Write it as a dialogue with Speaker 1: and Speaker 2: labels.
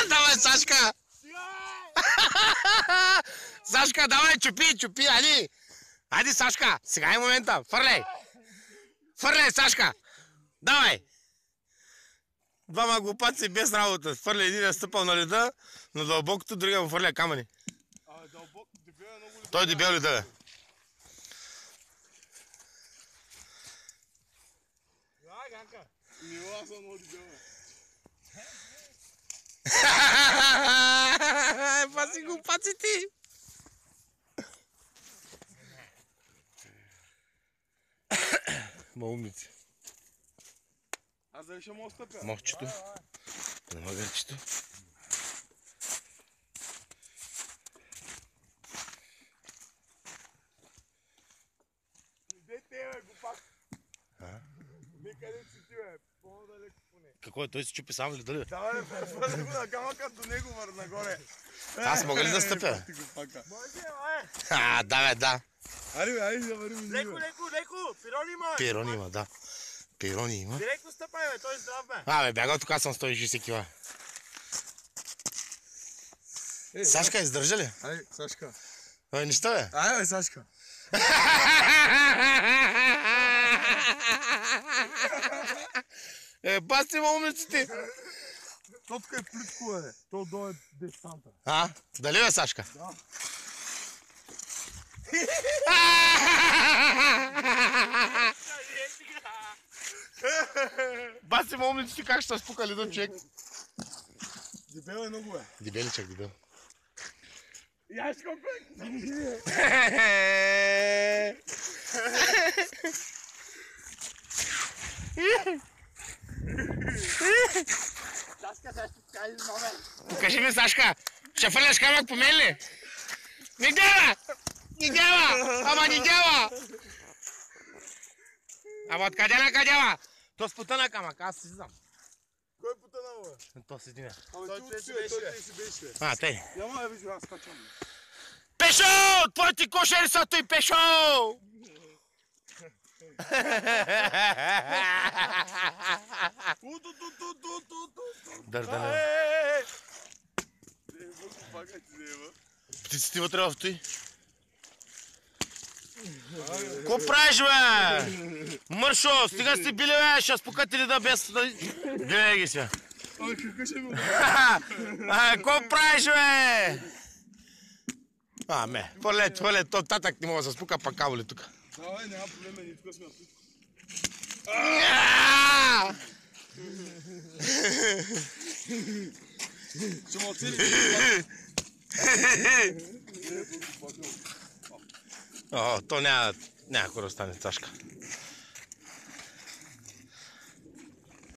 Speaker 1: Давай, Сашка! Сашка, давай, чупи, айди! Айди, Сашка, сега е момента, фърляй! Фърляй, Сашка! Давай! Двама глупаци без работа. Фърля един е стъпал на леда, на дълбокото, другия му фърля камъни. Той дебел леда, бе.
Speaker 2: Нива съм много дебел, бе.
Speaker 1: Паси глупаците! Ма умници.
Speaker 2: Аз дали ще мога стъпя?
Speaker 1: Мохчето. На магърчето.
Speaker 2: Де те, бе, глупак? Не къде си ти, бе? По-далеко поне.
Speaker 1: Какво е? Той си чупи сам ли дали?
Speaker 2: Да, бе, фърля го на камъка до него вър нагоре.
Speaker 1: Аз мога ли да стъпя?
Speaker 2: Може,
Speaker 1: Да, бе, да.
Speaker 2: Айде, бе, айде да вървим.
Speaker 3: Леко, пирон има.
Speaker 1: Пирон има, да. Пирон има.
Speaker 3: Директно стъпай, бе, той е здрав, бе.
Speaker 1: Бе, бягал тук, аз съм 160 кила. Сашка, издържа ли?
Speaker 2: Айде, Сашка.
Speaker 1: Ой, нищо, бе.
Speaker 2: Айде, бе, Сашка.
Speaker 1: Басти ма умниците.
Speaker 2: То тук е плитко, бе. То долу е дестанта.
Speaker 1: Дали, бе, Сашка?
Speaker 2: Да.
Speaker 1: Баси ма умниците, как ще се спука ледон, човек?
Speaker 2: Дебел е много, бе.
Speaker 1: Дебеличък, дебел.
Speaker 2: Я ще копек!
Speaker 3: Сашка, сега ще покажи номер.
Speaker 1: Покажи ми, Сашка. Ще фърляш камък по мен ли? Не дява! Не дява! Ама не дява! Ама откъде на къдева? То спутана камък, аз си знам.
Speaker 2: Кой е потънал, бе?
Speaker 1: То седи не.
Speaker 2: Той си беше.
Speaker 1: Тъй.
Speaker 2: Няма, виж, аз качвам.
Speaker 1: Пешо! Твоите кошери са той, Пешо! Дърдане. Птиците вътре в той. Ко правиш, бе? Мършо, стига сте били, бе, ще спукате ли да без... Гледай ги сега.
Speaker 2: Ой, какво ще го...
Speaker 1: Ко правиш, бе? Фърлет, то татък не мога да се спука па кабели тук.
Speaker 2: Давай, няма проблем, ние тук сме на плитко. Ще му оцели.
Speaker 1: То няма хора да стане Сашка.